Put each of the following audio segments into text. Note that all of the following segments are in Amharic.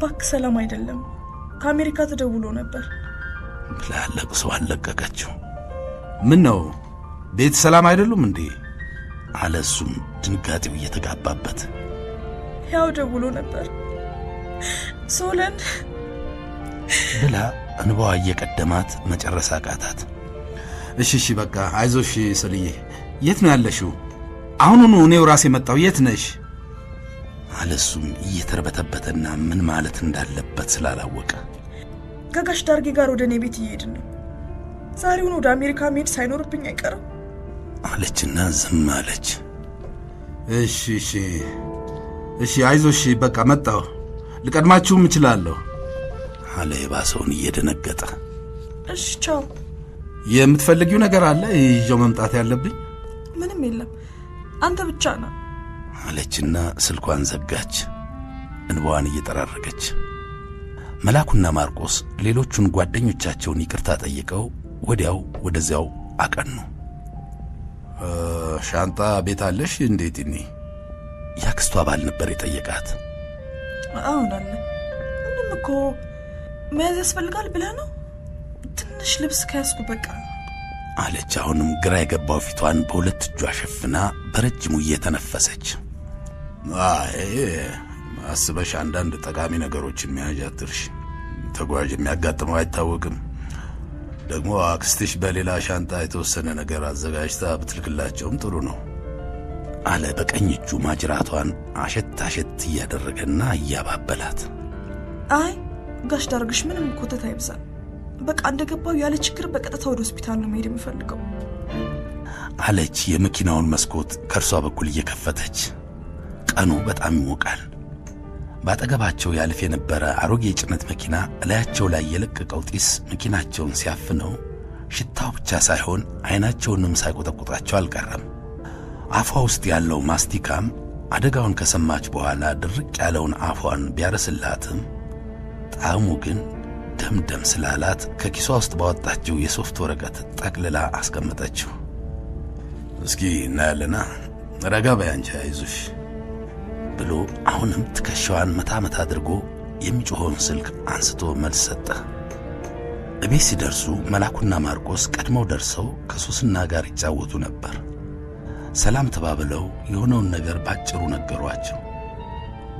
እባክ ሰላም አይደለም ከአሜሪካ ተደውሎ ነበር ብላ ለቅሶ አለቀቀችው። ምን ነው ቤት ሰላም አይደሉም እንዴ አለሱም ድንጋጤው እየተጋባበት። ያው ደውሎ ነበር ሶለን ብላ እንባዋ እየቀደማት መጨረስ አቃታት። እሺ በቃ አይዞሽ ሰልዬ የት ነው ያለሽው? አሁኑኑ እኔው ራሴ መጣው የት ነሽ? አለሱም እየተርበተበተና ምን ማለት እንዳለበት ስላላወቀ ከጋሽ ዳርጌ ጋር ወደ እኔ ቤት እየሄድን ነው። ዛሬውን ወደ አሜሪካ መሄድ ሳይኖርብኝ አይቀርም አለችና ዝም አለች። እሺ አይዞሽ በቃ መጣው ልቀድማችሁም እችላለሁ አለ የባሰውን እየደነገጠ። እሺ ቻው። የምትፈልጊው ነገር አለ ይዤው መምጣት ያለብኝ? ምንም የለም አንተ ብቻ ና አለችና ስልኳን ዘጋች እንባዋን እየጠራረገች። መላኩና ማርቆስ ሌሎቹን ጓደኞቻቸውን ይቅርታ ጠይቀው ወዲያው ወደዚያው አቀኑ። ሻንጣ ቤት አለሽ እንዴት? ያክስቷ ባል ነበር የጠየቃት። አሁን አለ። ምንም እኮ መያዝ ያስፈልጋል ብለህ ነው? ትንሽ ልብስ ከያዝኩ በቃ አለች። አሁንም ግራ የገባው ፊቷን በሁለት እጇ ሸፍና በረጅሙ እየተነፈሰች። አስበሽ አንዳንድ ጠቃሚ ነገሮችን መያዝ አትርሽ። ተጓዥ የሚያጋጥመው አይታወቅም። ደግሞ አክስትሽ በሌላ ሻንጣ የተወሰነ ነገር አዘጋጅታ ብትልክላቸውም ጥሩ ነው አለ በቀኝ እጁ ማጅራቷን አሸት እያደረገና እያባበላት። አይ ጋሽ ዳርግሽ ምንም ኮተት አይብዛል። በቃ እንደገባው ያለ ችግር በቀጥታ ወደ ሆስፒታል ነው መሄድ የምፈልገው አለች የመኪናውን መስኮት ከርሷ በኩል እየከፈተች። ቀኑ በጣም ይሞቃል። ባጠገባቸው ያልፍ የነበረ አሮጌ ጭነት መኪና እላያቸው ላይ የለቀቀው ጢስ መኪናቸውን ሲያፍነው ሽታው ብቻ ሳይሆን አይናቸውንም ሳይቆጠቁጣቸው አልቀረም። አፏ ውስጥ ያለው ማስቲካም አደጋውን ከሰማች በኋላ ድርቅ ያለውን አፏን ቢያረስላትም ጣዕሙ ግን ደምደም ስላላት ከኪሷ ውስጥ ባወጣችው የሶፍት ወረቀት ጠቅልላ አስቀመጠችው። እስኪ እናያለና ረጋ በይ አንቺ አይዞሽ ብሎ አሁንም ትከሻዋን መታ አድርጎ የሚጮኸውን ስልክ አንስቶ መልስ ሰጠ። እቤት ሲደርሱ መላኩና ማርቆስ ቀድመው ደርሰው ከሶስና ጋር ይጫወቱ ነበር። ሰላም ተባብለው የሆነውን ነገር ባጭሩ ነገሯቸው።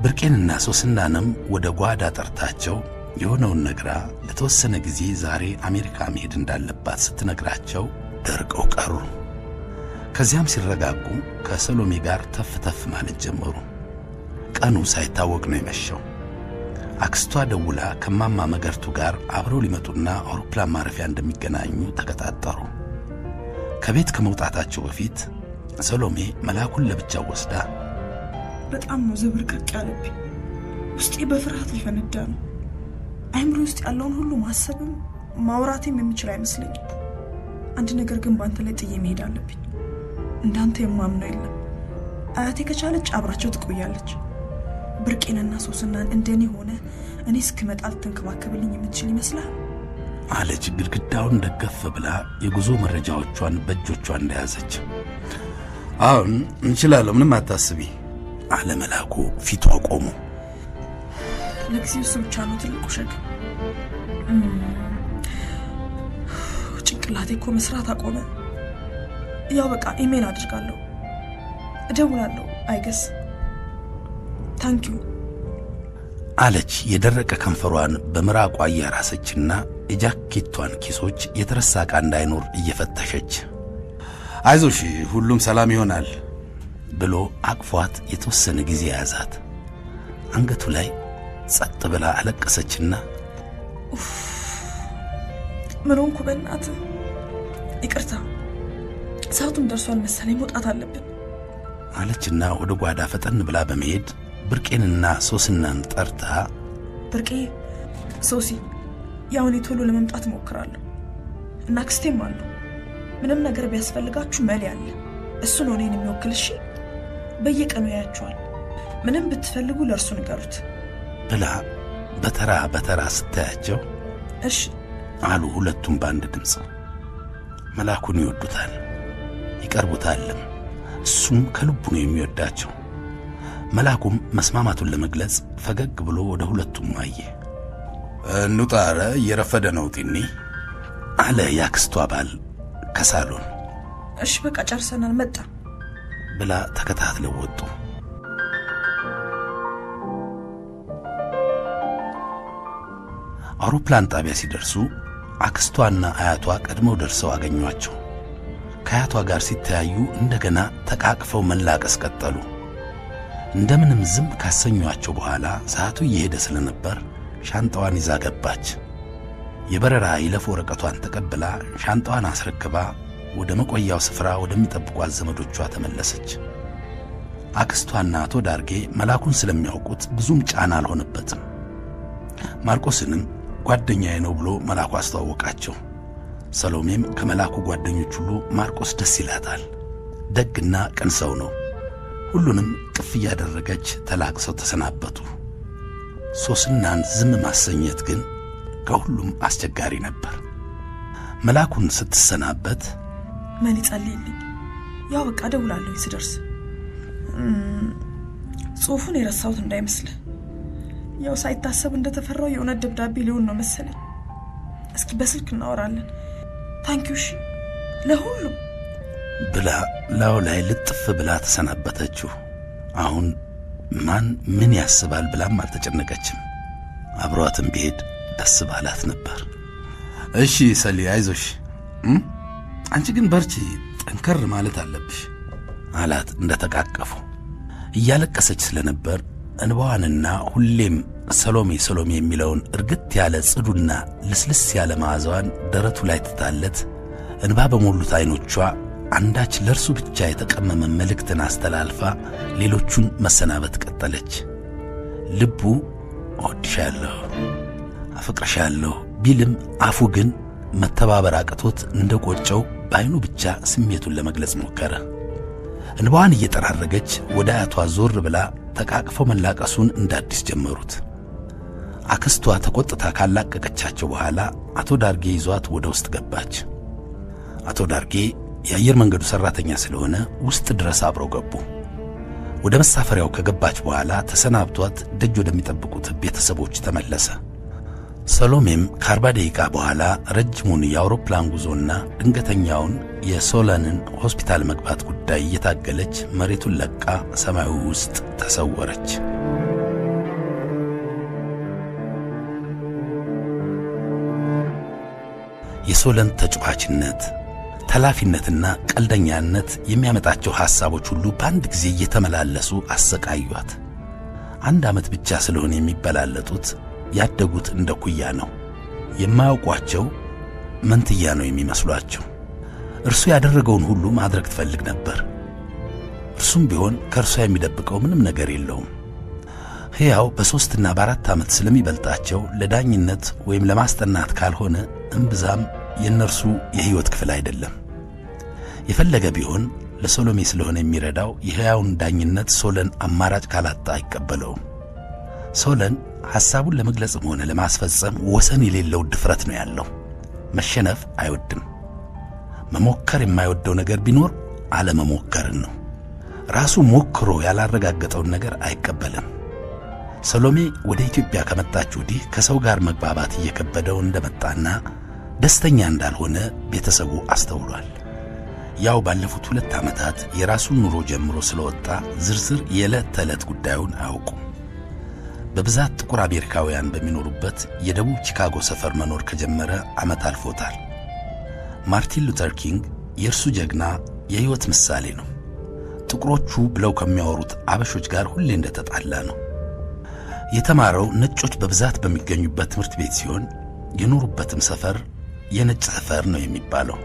ብርቄንና ሶስናንም ወደ ጓዳ ጠርታቸው የሆነውን ነግራ ለተወሰነ ጊዜ ዛሬ አሜሪካ መሄድ እንዳለባት ስትነግራቸው ደርቀው ቀሩ። ከዚያም ሲረጋጉ ከሰሎሜ ጋር ተፍ ማለት ጀመሩ። ቀኑ ሳይታወቅ ነው የመሸው። አክስቷ ደውላ ከማማ መገርቱ ጋር አብረው ሊመጡና አውሮፕላን ማረፊያ እንደሚገናኙ ተቀጣጠሩ። ከቤት ከመውጣታቸው በፊት ሰሎሜ መላኩን ለብቻው ወስዳ በጣም ነው ዝብርቅርቅ ያለብኝ። ውስጤ በፍርሃት ሊፈነዳ ነው። አይምሮ ውስጥ ያለውን ሁሉ ማሰብም ማውራትም የምችል አይመስለኝም። አንድ ነገር ግን ባንተ ላይ ጥዬ መሄድ አለብኝ። እንዳንተ የማምነው የለም። አያቴ ከቻለች አብራቸው ትቆያለች። ብርቄንና ሶስናን እንደኔ ሆነ እኔ እስክመጣ ልትንከባከብልኝ የምትችል ይመስላል አለች ግድግዳውን ደገፍ ብላ የጉዞ መረጃዎቿን በእጆቿ እንደያዘች። አሁን እንችላለሁ ምንም አታስቢ አለ መላኩ ፊቷ ቆሞ። ለጊዜው ብቻ ነው ትልቁ ሸክም። ጭንቅላቴ እኮ መስራት አቆመ። ያው በቃ ኢሜል አድርጋለሁ እደውላለሁ አይገስ ታንኪዩ አለች የደረቀ ከንፈሯን በምራቋ እያራሰችና የጃኬቷን ኪሶች የተረሳ ዕቃ እንዳይኖር እየፈተሸች። አይዞሽ ሁሉም ሰላም ይሆናል ብሎ አቅፏት የተወሰነ ጊዜ ያዛት። አንገቱ ላይ ጸጥ ብላ አለቀሰችና ምን ሆንኩ በእናትህ ይቅርታ ሰዓቱም ደርሷል መሰለኝ መውጣት አለብን አለችና ወደ ጓዳ ፈጠን ብላ በመሄድ ብርቄንና ሶስናን ጠርታ ብርቄ ሶሲ ያው እኔ ቶሎ ለመምጣት ሞክራለሁ እና አክስቴም አሉ። ምንም ነገር ቢያስፈልጋችሁ መሊ አለ እሱ ነው እኔን የሚወክል። እሺ በየቀኑ ያያችኋል። ምንም ብትፈልጉ ለእርሱ ንገሩት ብላ በተራ ስታያቸው እሺ አሉ ሁለቱም በአንድ ድምፅ። መላኩን ይወዱታል ይቀርቡታልም። እሱም ከልቡ ነው የሚወዳቸው። መላኩም መስማማቱን ለመግለጽ ፈገግ ብሎ ወደ ሁለቱም አየ። እንውጣ፣ እየረፈደ ነው ጢኒ አለ ያክስቷ ባል ከሳሎን። እሺ በቃ ጨርሰናል፣ መጣ ብላ ተከታትለው ወጡ። አውሮፕላን ጣቢያ ሲደርሱ አክስቷና አያቷ ቀድመው ደርሰው አገኟቸው። ከአያቷ ጋር ሲተያዩ እንደገና ተቃቅፈው መላቀስ ቀጠሉ። እንደምንም ዝም ካሰኟቸው በኋላ ሰዓቱ እየሄደ ስለነበር ሻንጣዋን ይዛ ገባች። የበረራ ይለፍ ወረቀቷን ተቀብላ ሻንጣዋን አስረክባ ወደ መቆያው ስፍራ ወደሚጠብቋት ዘመዶቿ ተመለሰች። አክስቷና አቶ ዳርጌ መላኩን ስለሚያውቁት ብዙም ጫና አልሆነበትም። ማርቆስንም ጓደኛዬ ነው ብሎ መላኩ አስተዋወቃቸው። ሰሎሜም ከመላኩ ጓደኞች ሁሉ ማርቆስ ደስ ይላታል፣ ደግና ቅን ሰው ነው። ሁሉንም ቅፍ እያደረገች ተላቅሰው ተሰናበቱ። ሶስናን ዝም ማሰኘት ግን ከሁሉም አስቸጋሪ ነበር። መላኩን ስትሰናበት ማን ይጸልይልኝ? ያው በቃ ደውላለሁ ሲደርስ። ጽሑፉን የረሳሁት እንዳይመስልህ። ያው ሳይታሰብ እንደተፈራው የሆነ ደብዳቤ ሊሆን ነው መሰለኝ። እስኪ በስልክ እናወራለን። ታንኪዩሽ ለሁሉም ብላ ላው ላይ ልጥፍ ብላ ተሰናበተችው። አሁን ማን ምን ያስባል ብላም አልተጨነቀችም። አብሯትም ቢሄድ ደስ ባላት ነበር። እሺ ሰሊ አይዞሽ፣ አንቺ ግን በርቺ፣ ጠንከር ማለት አለብሽ አላት እንደተቃቀፉ። እያለቀሰች ስለነበር እንባዋንና ሁሌም ሰሎሜ ሰሎሜ የሚለውን እርግጥ ያለ ጽዱና ልስልስ ያለ መዓዛዋን ደረቱ ላይ ትታለት እንባ በሞሉት አይኖቿ አንዳች ለርሱ ብቻ የተቀመመ መልእክትን አስተላልፋ ሌሎቹን መሰናበት ቀጠለች። ልቡ እወድሻለሁ፣ አፍቅርሻለሁ ቢልም አፉ ግን መተባበር አቅቶት እንደቆጨው በአይኑ ብቻ ስሜቱን ለመግለጽ ሞከረ። እንባዋን እየጠራረገች ወደ አያቷ ዞር ብላ ተቃቅፈው መላቀሱን እንዳዲስ ጀመሩት። አክስቷ ተቆጥታ ካላቀቀቻቸው በኋላ አቶ ዳርጌ ይዟት ወደ ውስጥ ገባች። አቶ ዳርጌ የአየር መንገዱ ሰራተኛ ስለሆነ ውስጥ ድረስ አብረው ገቡ። ወደ መሳፈሪያው ከገባች በኋላ ተሰናብቷት ደጅ ወደሚጠብቁት ቤተሰቦች ተመለሰ። ሰሎሜም ከ40 ደቂቃ በኋላ ረጅሙን የአውሮፕላን ጉዞና ድንገተኛውን የሶለንን ሆስፒታል መግባት ጉዳይ እየታገለች መሬቱን ለቃ ሰማዩ ውስጥ ተሰወረች። የሶለን ተጫዋችነት፣ ተላፊነትና ቀልደኛነት የሚያመጣቸው ሐሳቦች ሁሉ በአንድ ጊዜ እየተመላለሱ አሰቃዩት። 1 ዓመት ብቻ ስለሆነ የሚበላለጡት ያደጉት እንደ ኩያ ነው። የማያውቋቸው መንትያ ነው የሚመስሏቸው። እርሱ ያደረገውን ሁሉ ማድረግ ትፈልግ ነበር። እርሱም ቢሆን ከእርሷ የሚደብቀው ምንም ነገር የለውም። ሕያው በ3 እና በ4 ዓመት ስለሚበልጣቸው ለዳኝነት ወይም ለማስጠናት ካልሆነ እምብዛም የእነርሱ የሕይወት ክፍል አይደለም። የፈለገ ቢሆን ለሶሎሜ ስለሆነ የሚረዳው የሕያውን ዳኝነት ሶለን አማራጭ ካላጣ አይቀበለውም። ሶለን ሐሳቡን ለመግለጽም ሆነ ለማስፈጸም ወሰን የሌለው ድፍረት ነው ያለው። መሸነፍ አይወድም። መሞከር የማይወደው ነገር ቢኖር አለመሞከርን ነው። ራሱ ሞክሮ ያላረጋገጠውን ነገር አይቀበልም። ሰሎሜ ወደ ኢትዮጵያ ከመጣች ወዲህ ከሰው ጋር መግባባት እየከበደው እንደመጣና ደስተኛ እንዳልሆነ ቤተሰቡ አስተውሏል። ያው ባለፉት 2 ዓመታት የራሱን ኑሮ ጀምሮ ስለወጣ ዝርዝር የዕለት ተዕለት ጉዳዩን አያውቁም። በብዛት ጥቁር አሜሪካውያን በሚኖሩበት የደቡብ ቺካጎ ሰፈር መኖር ከጀመረ ዓመት አልፎታል። ማርቲን ሉተር ኪንግ የእርሱ ጀግና የሕይወት ምሳሌ ነው። ጥቁሮቹ ብለው ከሚያወሩት አበሾች ጋር ሁሌ እንደተጣላ ነው። የተማረው ነጮች በብዛት በሚገኙበት ትምህርት ቤት ሲሆን የኖሩበትም ሰፈር የነጭ ሰፈር ነው የሚባለው።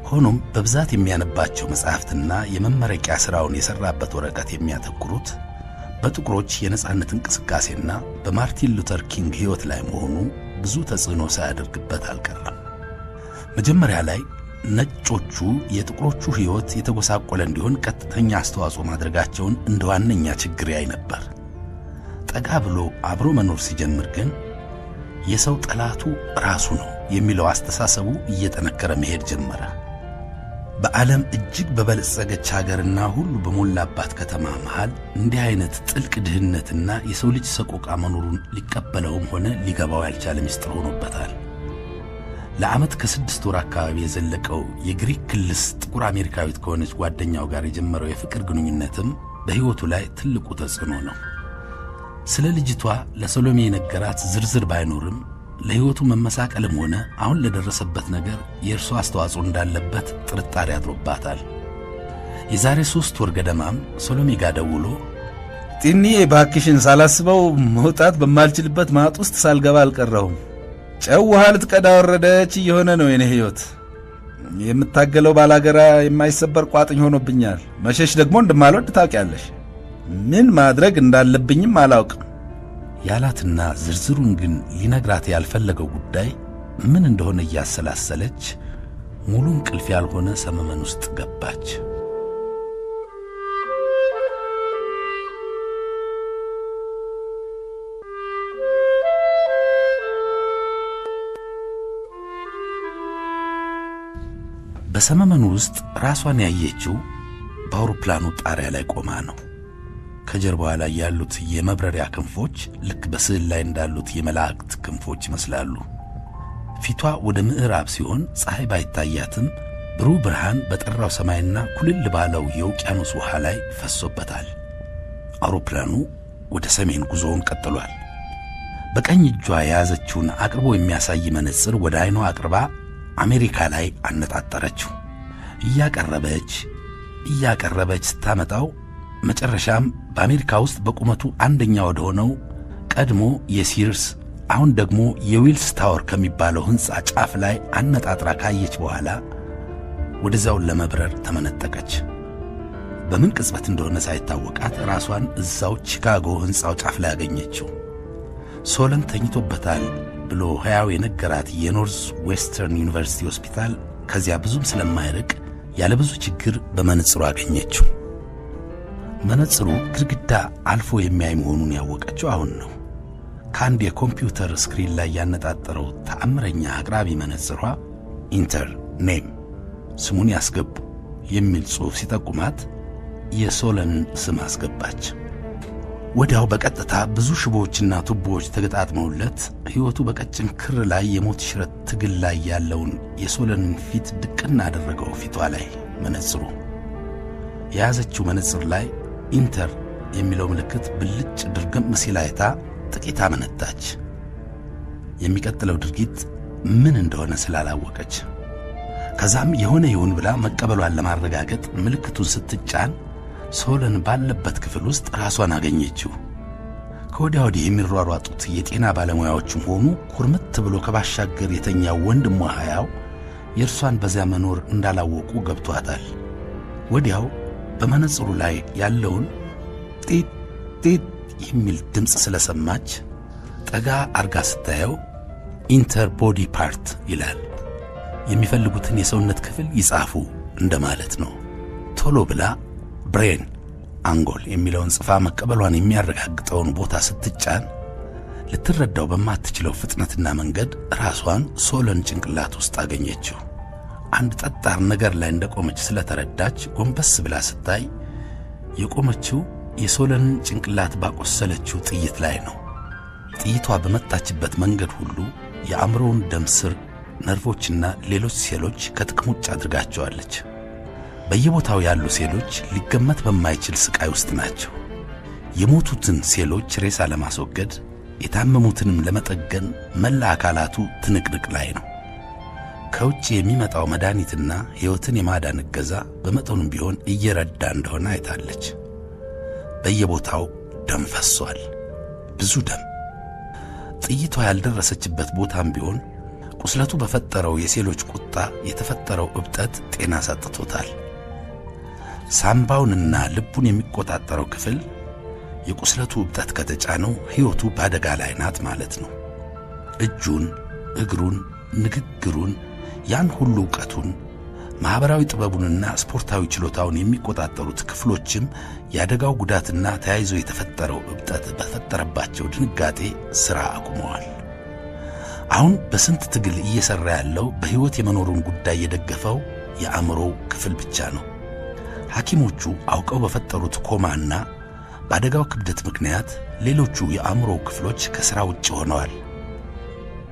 ሆኖም በብዛት የሚያነባቸው መጻሕፍትና የመመረቂያ ሥራውን የሠራበት ወረቀት የሚያተኩሩት በጥቁሮች የነጻነት እንቅስቃሴና በማርቲን ሉተር ኪንግ ሕይወት ላይ መሆኑ ብዙ ተጽዕኖ ሳያደርግበት አልቀረም። መጀመሪያ ላይ ነጮቹ የጥቁሮቹ ሕይወት የተጎሳቆለ እንዲሆን ቀጥተኛ አስተዋጽኦ ማድረጋቸውን እንደ ዋነኛ ችግር ያይ ነበር። ጠጋ ብሎ አብሮ መኖር ሲጀምር ግን የሰው ጠላቱ ራሱ ነው የሚለው አስተሳሰቡ እየጠነከረ መሄድ ጀመረ። በዓለም እጅግ በበለጸገች ሀገርና ሁሉ በሞላባት ከተማ መሃል እንዲህ አይነት ጥልቅ ድህነትና የሰው ልጅ ሰቆቃ መኖሩን ሊቀበለውም ሆነ ሊገባው ያልቻለ ምስጢር ሆኖበታል። ለዓመት ከ6 ወር አካባቢ የዘለቀው የግሪክ ክልስ ጥቁር አሜሪካዊት ከሆነች ጓደኛው ጋር የጀመረው የፍቅር ግንኙነትም በሕይወቱ ላይ ትልቁ ተጽዕኖ ነው። ስለ ልጅቷ ለሰሎሜ የነገራት ዝርዝር ባይኖርም ለሕይወቱ መመሳቀልም ሆነ አሁን ለደረሰበት ነገር የእርሷ አስተዋጽኦ እንዳለበት ጥርጣሬ አድሮባታል። የዛሬ 3 ወር ገደማም ሰሎሜ ጋር ደውሎ ጢኒዬ ባክሽን ሳላስበው መውጣት በማልችልበት ማጥ ውስጥ ሳልገባ አልቀረሁም። ጨው ውሃ ልትቀዳ ወረደች እየሆነ ነው የኔ ሕይወት። የምታገለው ባላገራ የማይሰበር ቋጥኝ ሆኖብኛል። መሸሽ ደግሞ እንደማልወድ ታውቂያለሽ። ምን ማድረግ እንዳለብኝም አላውቅም ያላትና ዝርዝሩን ግን ሊነግራት ያልፈለገው ጉዳይ ምን እንደሆነ እያሰላሰለች ሙሉ እንቅልፍ ያልሆነ ሰመመን ውስጥ ገባች። በሰመመኑ ውስጥ ራሷን ያየችው በአውሮፕላኑ ጣሪያ ላይ ቆማ ነው። ከጀርባዋ ላይ ያሉት የመብረሪያ ክንፎች ልክ በስዕል ላይ እንዳሉት የመላእክት ክንፎች ይመስላሉ። ፊቷ ወደ ምዕራብ ሲሆን ፀሐይ ባይታያትም ብሩህ ብርሃን በጠራው ሰማይና ኩልል ባለው የውቅያኖስ ውሃ ላይ ፈሶበታል። አውሮፕላኑ ወደ ሰሜን ጉዞውን ቀጥሏል። በቀኝ እጇ የያዘችውን አቅርቦ የሚያሳይ መነጽር ወደ አይኗ አቅርባ አሜሪካ ላይ አነጣጠረችው። እያቀረበች ስታመጣው መጨረሻም በአሜሪካ ውስጥ በቁመቱ አንደኛ ወደ ሆነው ቀድሞ የሲርስ አሁን ደግሞ የዊልስ ታወር ከሚባለው ሕንፃ ጫፍ ላይ አነጣጥራ ካየች በኋላ ወደዛው ለመብረር ተመነጠቀች። በምን ቅጽበት እንደሆነ ሳይታወቃት ራሷን እዛው ቺካጎ ሕንፃው ጫፍ ላይ አገኘችው። ሶለን ተኝቶበታል ብሎ ሕያው የነገራት የኖርዝ ዌስተርን ዩኒቨርሲቲ ሆስፒታል ከዚያ ብዙም ስለማይርቅ ያለ ብዙ ችግር በመነጽሩ አገኘችው። መነጽሩ ግድግዳ አልፎ የሚያይ መሆኑን ያወቀችው አሁን ነው። ከአንድ የኮምፒውተር ስክሪን ላይ ያነጣጠረው ተአምረኛ አቅራቢ መነጽሯ ኢንተር ኔም ስሙን ያስገቡ የሚል ጽሑፍ ሲጠቁማት የሶለንን ስም አስገባች። ወዲያው በቀጥታ ብዙ ሽቦዎችና ቱቦዎች ተገጣጥመውለት ሕይወቱ በቀጭን ክር ላይ የሞት ሽረት ትግል ላይ ያለውን የሶለንን ፊት ድቅና አደረገው። ፊቷ ላይ መነጽሩ የያዘችው መነጽር ላይ ኢንተር የሚለው ምልክት ብልጭ ድርግም ሲል አይታ ጥቂት አመነታች። የሚቀጥለው ድርጊት ምን እንደሆነ ስላላወቀች ከዛም የሆነ ይሁን ብላ መቀበሏን ለማረጋገጥ ምልክቱን ስትጫን ሶለን ባለበት ክፍል ውስጥ ራሷን አገኘችው። ከወዲያ ወዲህ የሚሯሯጡት የጤና ባለሙያዎችም ሆኑ ኩርምት ብሎ ከባሻገር የተኛው ወንድሟ ሕያው የእርሷን በዚያ መኖር እንዳላወቁ ገብቷታል። ወዲያው በመነጽሩ ላይ ያለውን ጢት ጢት የሚል ድምፅ ስለሰማች ጠጋ አርጋ ስታየው ኢንተር ቦዲ ፓርት ይላል። የሚፈልጉትን የሰውነት ክፍል ይጻፉ እንደማለት ነው። ቶሎ ብላ ብሬን አንጎል የሚለውን ጽፋ መቀበሏን የሚያረጋግጠውን ቦታ ስትጫን ልትረዳው በማትችለው ፍጥነትና መንገድ ራሷን ሶለን ጭንቅላት ውስጥ አገኘችው። አንድ ጠጣር ነገር ላይ እንደቆመች ስለተረዳች ጎንበስ ብላ ስታይ የቆመችው የሶለንን ጭንቅላት ባቆሰለችው ጥይት ላይ ነው። ጥይቷ በመጣችበት መንገድ ሁሉ የአእምሮውን ደም ስር፣ ነርቮችና ሌሎች ሴሎች ከጥቅም ውጭ አድርጋቸዋለች። በየቦታው ያሉ ሴሎች ሊገመት በማይችል ስቃይ ውስጥ ናቸው። የሞቱትን ሴሎች ሬሳ ለማስወገድ የታመሙትንም ለመጠገን መላ አካላቱ ትንቅንቅ ላይ ነው። ከውጭ የሚመጣው መድኃኒትና ሕይወትን የማዳን እገዛ በመጠኑም ቢሆን እየረዳ እንደሆነ አይታለች። በየቦታው ደም ፈሷል፣ ብዙ ደም። ጥይቷ ያልደረሰችበት ቦታም ቢሆን ቁስለቱ በፈጠረው የሴሎች ቁጣ የተፈጠረው እብጠት ጤና ሰጥቶታል። ሳምባውንና ልቡን የሚቆጣጠረው ክፍል የቁስለቱ እብጠት ከተጫነው ሕይወቱ በአደጋ ላይ ናት ማለት ነው። እጁን፣ እግሩን፣ ንግግሩን፣ ያን ሁሉ ዕውቀቱን፣ ማኅበራዊ ጥበቡንና ስፖርታዊ ችሎታውን የሚቆጣጠሩት ክፍሎችም የአደጋው ጉዳትና ተያይዞ የተፈጠረው እብጠት በፈጠረባቸው ድንጋጤ ሥራ አቁመዋል። አሁን በስንት ትግል እየሠራ ያለው በሕይወት የመኖሩን ጉዳይ የደገፈው የአእምሮ ክፍል ብቻ ነው። ሐኪሞቹ አውቀው በፈጠሩት ኮማና በአደጋው ክብደት ምክንያት ሌሎቹ የአእምሮ ክፍሎች ከሥራ ውጭ ሆነዋል።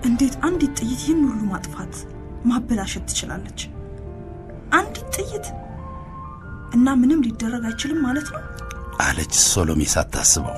እንዴት አንዲት ጥይት ይህን ሁሉ ማጥፋት ማበላሸት ትችላለች? አንዲት ጥይት እና ምንም ሊደረግ አይችልም ማለት ነው? አለች ሶሎሜ ሳታስበው።